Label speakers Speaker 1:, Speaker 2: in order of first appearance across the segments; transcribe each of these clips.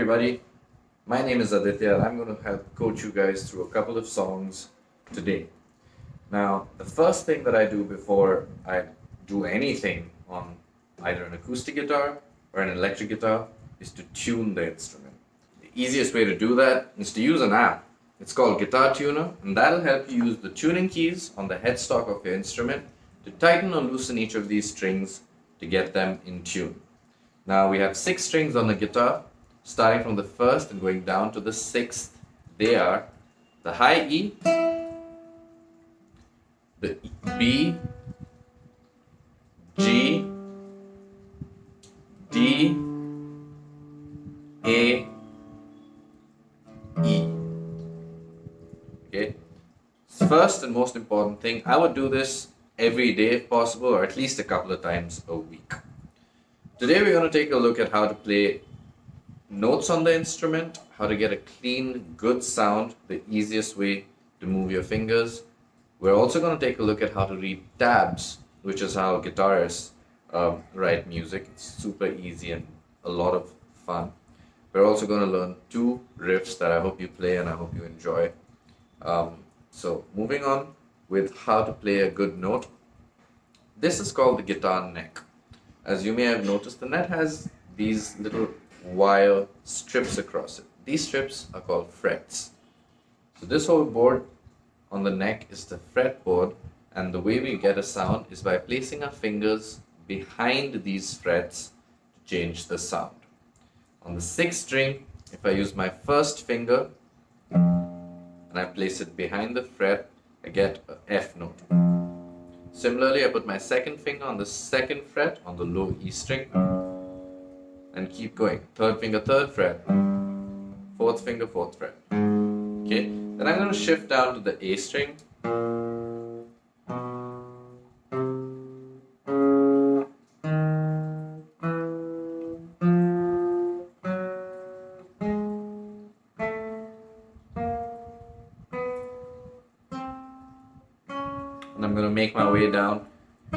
Speaker 1: everybody, my name is Aditya. I'm going to help coach you guys through a couple of songs today. Now, the first thing that I do before I do anything on either an acoustic guitar or an electric guitar is to tune the instrument. The easiest way to do that is to use an app. It's called Guitar Tuner, and that'll help you use the tuning keys on the headstock of your instrument to tighten or loosen each of these strings to get them in tune. Now we have 6 strings on the guitar, starting from the first and going down to the 6th. They are the high E, the B, G, D, A, E. Okay. First and most important thing, I would do this every day if possible, or at least a couple of times a week. Today we're going to take a look at how to play notes on the instrument, how to get a clean, good sound, the easiest way to move your fingers. We're also going to take a look at how to read tabs, which is how guitarists write music. It's super easy and a lot of fun. We're also going to learn 2 riffs that I hope you play and I hope you enjoy. So moving on with how to play a good note. This is called the guitar neck. As you may have noticed, the net has these little wire strips across it. These strips are called frets. So this whole board on the neck is the fretboard, and the way we get a sound is by placing our fingers behind these frets to change the sound. On the 6th string, if I use my first finger and I place it behind the fret, I get an F note. Similarly, I put my second finger on the 2nd fret on the low E string and keep going. 3rd finger, 3rd fret, 4th finger, 4th fret. Okay, then I'm going to shift down to the A string. And I'm going to make my way down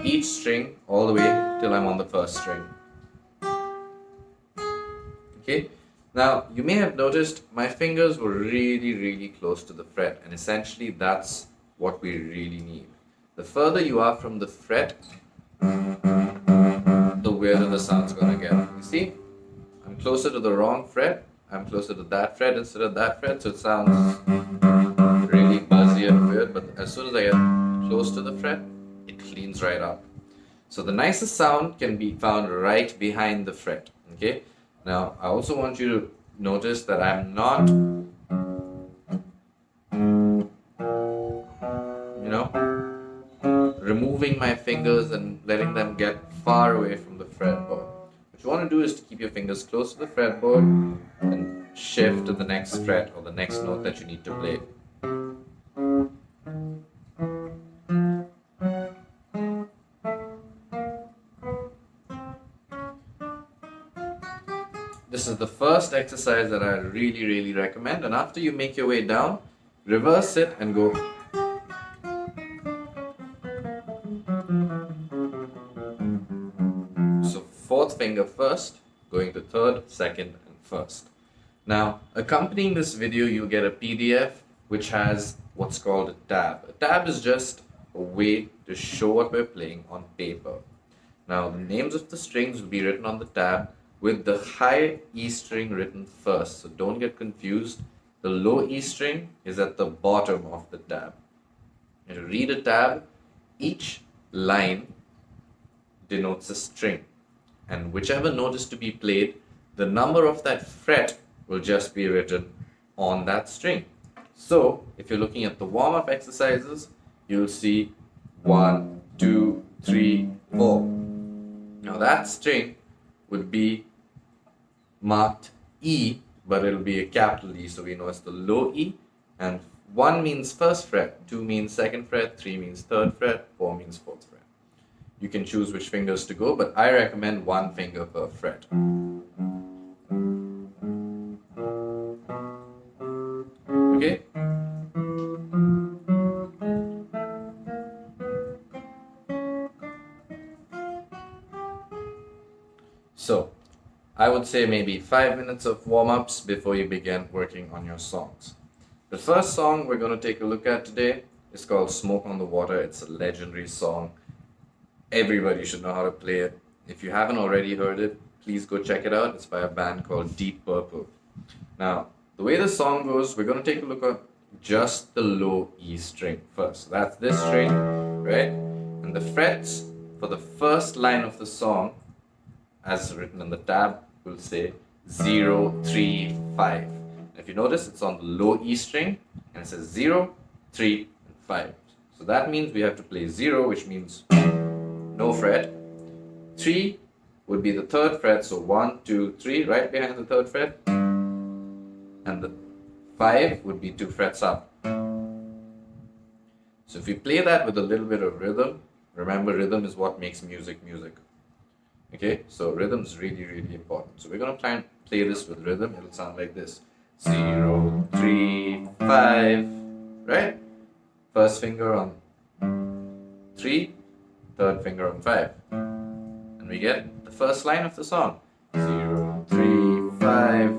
Speaker 1: each string all the way till I'm on the 1st string. Okay, now you may have noticed my fingers were really close to the fret, and essentially that's what we really need. The further you are from the fret, the weirder the sound's going to get. You see, I'm closer to the wrong fret, I'm closer to that fret instead of that fret, so it sounds really buzzy and weird, but as soon as I get close to the fret, it cleans right up. So the nicest sound can be found right behind the fret. Okay. Now I also want you to notice that I'm not, removing my fingers and letting them get far away from the fretboard. What you want to do is to keep your fingers close to the fretboard and shift to the next fret or the next note that you need to play. This is the first exercise that I really recommend, and after you make your way down, reverse it and go. So 4th finger first, going to 3rd, 2nd and 1st. Now accompanying this video you'll get a PDF which has what's called a tab. A tab is just a way to show what we're playing on paper. Now the names of the strings will be written on the tab with the high E string written first, so don't get confused. The low E string is at the bottom of the tab. And to read a tab, each line denotes a string, and whichever note is to be played, the number of that fret will just be written on that string. So if you're looking at the warm-up exercises, you'll see 1, 2, 3, 4. Now that string would be marked E, but it'll be a capital E, so we know it's the low E, and 1 means 1st fret, 2 means 2nd fret, 3 means 3rd fret, 4 means 4th fret. You can choose which fingers to go, but I recommend 1 finger per fret. Okay? So I would would say maybe 5 minutes of warm-ups before you begin working on your songs. The first song we're going to take a look at today is called Smoke on the Water. It's a legendary song. Everybody should know how to play it. If you haven't already heard it, please go check it out. It's by a band called Deep Purple. Now, the way the song goes, we're going to take a look at just the low E string first. That's this string, right? And the frets for the first line of the song, as written in the tab, will say 0, 3, 5. If you notice, it's on the low E string and it says 0, 3, and 5. So that means we have to play 0, which means no fret. 3 would be the third fret, so 1, 2, 3, right behind the third fret. And the 5 would be 2 frets up. So if we play that with a little bit of rhythm, remember rhythm is what makes music music. Okay, so rhythm is really, really important. So we're going to try and play this with rhythm. It'll sound like this. 0, 3, 5, right? First finger on 3, third finger on 5. And we get the first line of the song. 0, 3, 5,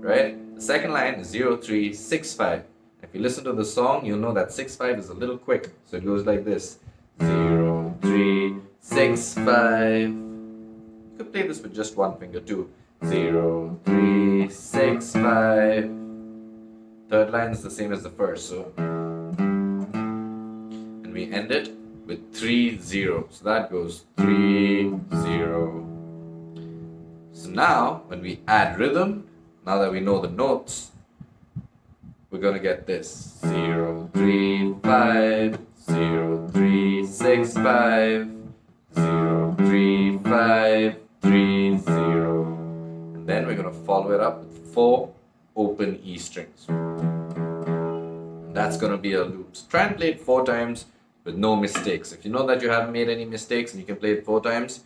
Speaker 1: right? The second line is 0, 3, 6, 5. If you listen to the song, you'll know that 6, 5 is a little quick. So it goes like this. 0, 3, 6, 5. You could play this with just one finger too. 0, 3, 6, 5. Third line is the same as the first, so. And we end it with 3, 0. So that goes 3, 0. So now, when we add rhythm, now that we know the notes, we're going to get this. 0, 3, 5, 0, 3, 6, 5, 0, 3, 5, 3, 0. And then we're going to follow it up with 4 open E strings. And that's going to be a loop. So try and play it 4 times with no mistakes. If you know that you haven't made any mistakes and you can play it 4 times,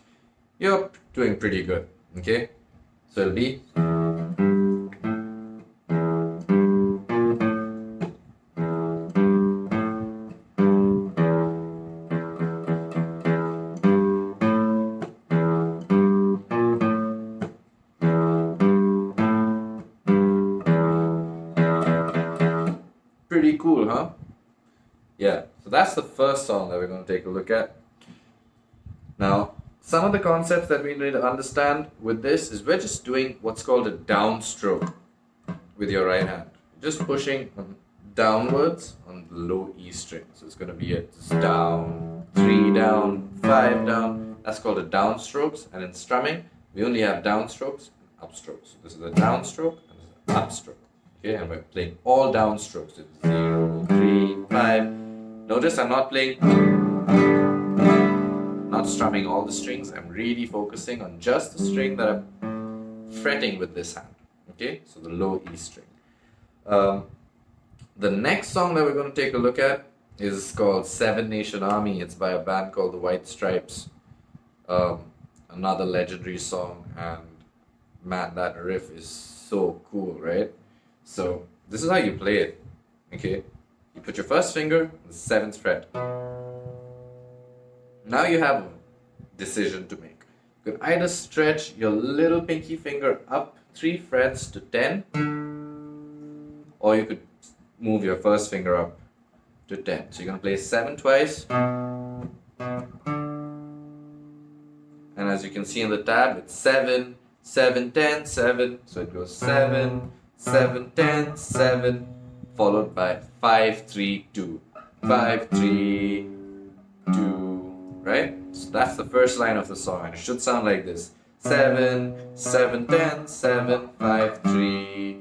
Speaker 1: you're doing pretty good. Okay? So it'll be. Pretty cool, huh? Yeah, so that's the first song that we're going to take a look at. Now, some of the concepts that we need to understand with this is we're just doing what's called a downstroke with your right hand. Just pushing downwards on the low E string. So it's going to be a down, 3 down, 5 down. That's called a downstrokes. And in strumming, we only have downstrokes and upstrokes. So this is a downstroke and this is an upstroke. Okay, and we're playing all downstrokes. It's 0, 3, 5. Notice I'm not playing, not strumming all the strings. I'm really focusing on just the string that I'm fretting with this hand. Okay, so the low E string. The next song that we're going to take a look at is called Seven Nation Army. It's by a band called the White Stripes. Another legendary song, and man, that riff is so cool, right? So this is how you play it. Okay, you put your first finger on the 7th fret. Now you have a decision to make. You could either stretch your little pinky finger up 3 frets to 10, or you could move your first finger up to 10. So you're going to play 7 twice. And as you can see in the tab, it's 7, 7, 10, 7. So it goes 7, 7, 10, 7, followed by 5, 3, 2. 5, 3, 2, right? So that's the first line of the song, and it should sound like this. 7, 7, 10, 7, 5, 3,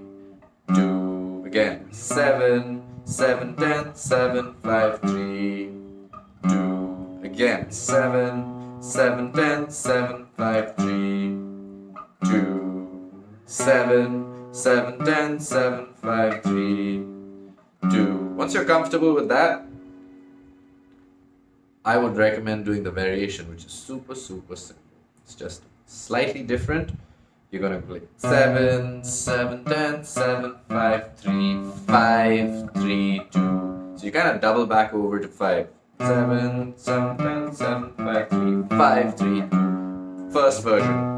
Speaker 1: 2. Again, 7, 7, 10, 7, 5, 3, 2. Again, 7, 7, 10, 7, 5, 3, 2. 7, 7, 10, 7, 5, 3, 2. Once you're comfortable with that, I would recommend doing the variation, which is super simple. It's just slightly different. You're going to play 7, 7, 10, 7, 5, 3, 5, 3, 2. So you kind of double back over to 5. 7, 7, 10, 7, 5, 3, 5, 3, 2. First version.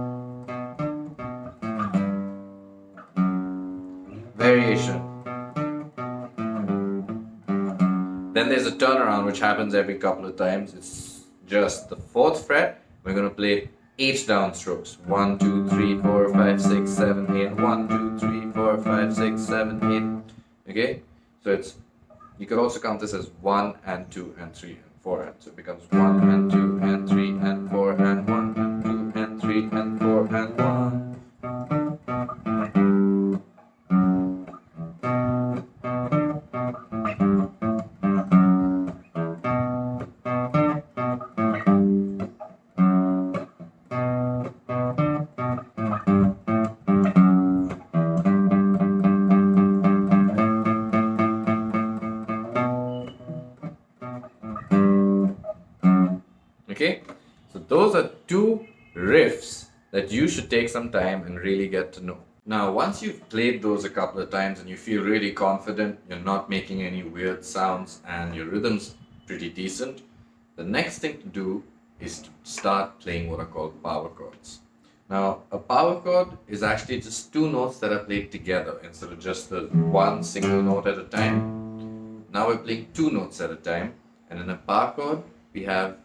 Speaker 1: variation. Then there's a turnaround which happens every couple of times. It's just the 4th fret. We're going to play 8 downstrokes. 1, 2, 3, 4, 5, 6, 7, 8. 1, 2, 3, 4, 5, 6, 7, 8. Okay? So it's, you could also count this as 1 and 2 and 3 and 4. And so it becomes 1 and 2 and 3 and 4 and 1 and 2 and 3 and 4 and 1. Okay, so those are 2 riffs that you should take some time and really get to know. Now, once you've played those a couple of times and you feel really confident, you're not making any weird sounds and your rhythm's pretty decent, the next thing to do is to start playing what are called power chords. Now, a power chord is actually just 2 notes that are played together instead of just the one single note at a time. Now we're playing 2 notes at a time, and in a power chord, we have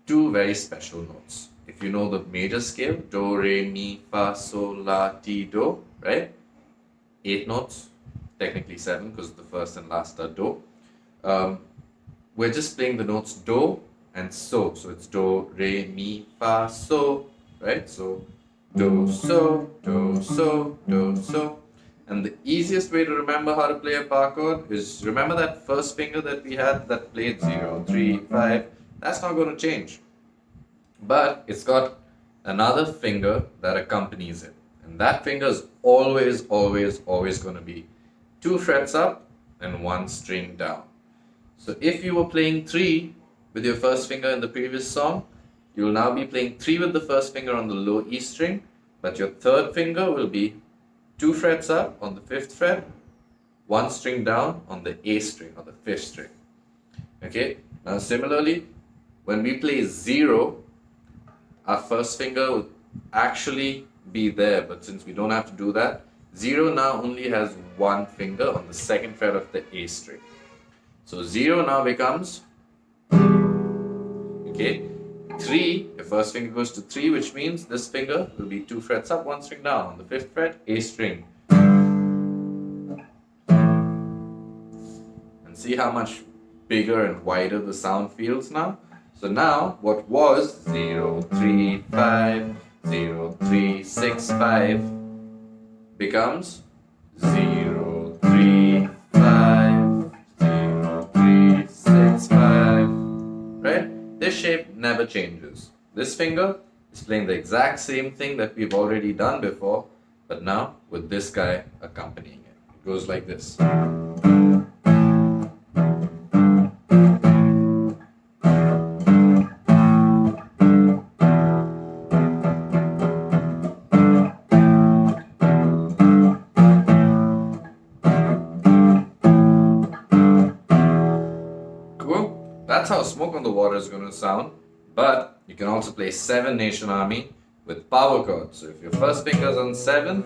Speaker 1: 2 very special notes. If you know the major scale, do, re, mi, fa, sol, la, ti, do, right? 8 notes, technically 7 because the first and last are do. We're just playing the notes do and so. So it's do, re, mi, fa, so, right? So do, so, do, so, do, so. And the easiest way to remember how to play a power chord is remember that first finger that we had that played 0, 3, 5. That's not going to change. But it's got another finger that accompanies it. And that finger is always, always, always going to be 2 frets up and 1 string down. So if you were playing 3 with your first finger in the previous song, you will now be playing 3 with the first finger on the low E string, but your 3rd finger will be 2 frets up on the 5th fret, 1 string down on the A string or the 5th string. Okay, now similarly, when we play 0, our first finger will actually be there, but since we don't have to do that, 0 now only has 1 finger on the 2nd fret of the A string. So 0 now becomes, okay, 3, your first finger goes to 3, which means this finger will be 2 frets up, 1 string down on the 5th fret, A string. And see how much bigger and wider the sound feels now? So now, what was 0, 3, 5, 0, 3, 6, 5 becomes 0, 3, 5, 0, 3, 6, 5. Right? This shape never changes. This finger is playing the exact same thing that we've already done before, but now with this guy accompanying it. It goes like this. That's how Smoke on the Water is going to sound, but you can also play 7 Nation Army with power chords. So if your first finger is on 7,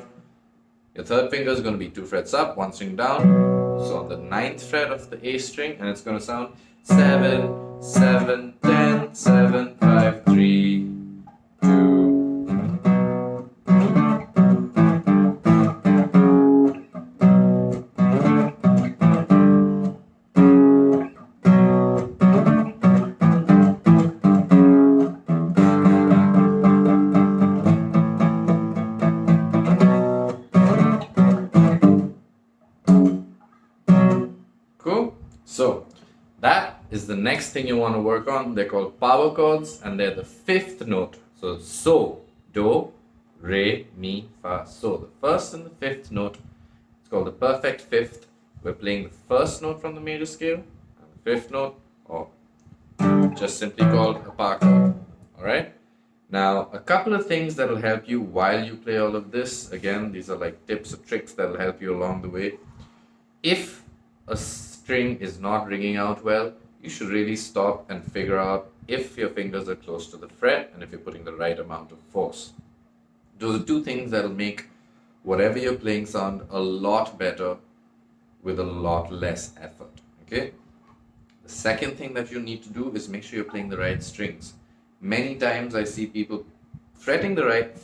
Speaker 1: your 3rd finger is going to be 2 frets up, 1 string down. So on the 9th fret of the A string, and it's going to sound 7, 7, 10, 7, 5, 3, 2. So that is the next thing you want to work on. They're called power chords and they're the 5th note. So, do, re, mi, fa, so. The 1st and the 5th note, it's called the perfect 5th. We're playing the 1st note from the major scale and the 5th note, or just simply called a power chord. Alright? Now, a couple of things that will help you while you play all of this. Again, these are like tips or tricks that will help you along the way. If a string is not ringing out well, you should really stop and figure out if your fingers are close to the fret and if you're putting the right amount of force. Those are 2 things that will make whatever you're playing sound a lot better with a lot less effort. Okay? The second thing that you need to do is make sure you're playing the right strings. Many times I see people fretting the right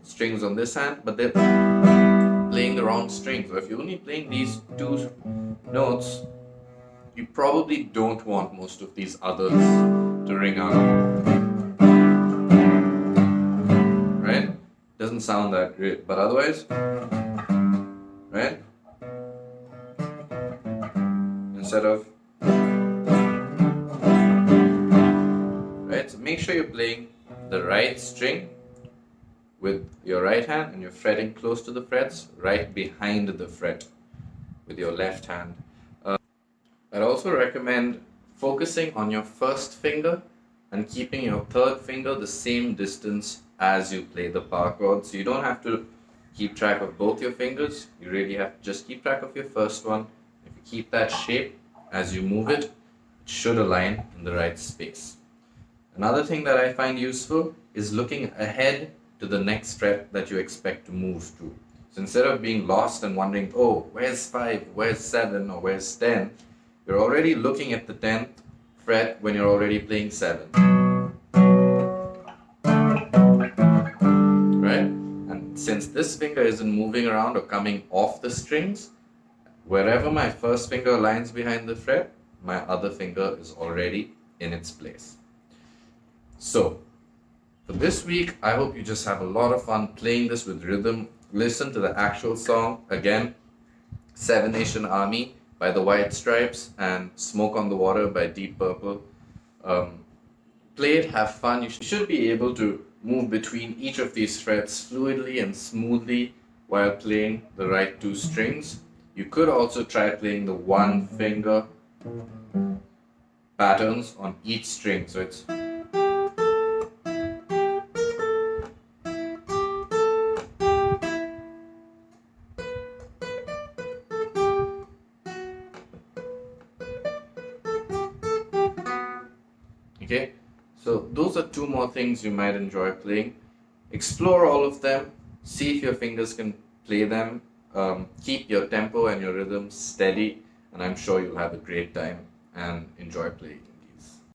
Speaker 1: strings on this hand, but they're playing the wrong strings. So if you're only playing these two notes, you probably don't want most of these others to ring out. Right? Doesn't sound that great, but otherwise, right? Instead of, right? So make sure you're playing the right string with your right hand and you're fretting close to the frets, right behind the fret with your left hand. I'd also recommend focusing on your first finger and keeping your third finger the same distance as you play the power chord. So you don't have to keep track of both your fingers. You really have to just keep track of your first one. If you keep that shape as you move it, it should align in the right space. Another thing that I find useful is looking ahead to the next fret that you expect to move to. So instead of being lost and wondering, oh, where's 5, where's 7, or where's 10, you're already looking at the 10th fret when you're already playing 7. Right? And since this finger isn't moving around or coming off the strings, wherever my first finger lines behind the fret, my other finger is already in its place. So, for this week, I hope you just have a lot of fun playing this with rhythm. Listen to the actual song. Again, Seven Nation Army by the White Stripes and Smoke on the Water by Deep Purple. Play it, have fun. You should be able to move between each of these frets fluidly and smoothly while playing the right two strings. You could also try playing the one finger patterns on each string. So it's okay, so those are two more things you might enjoy playing. Explore all of them, see if your fingers can play them, keep your tempo and your rhythm steady, and I'm sure you'll have a great time and enjoy playing.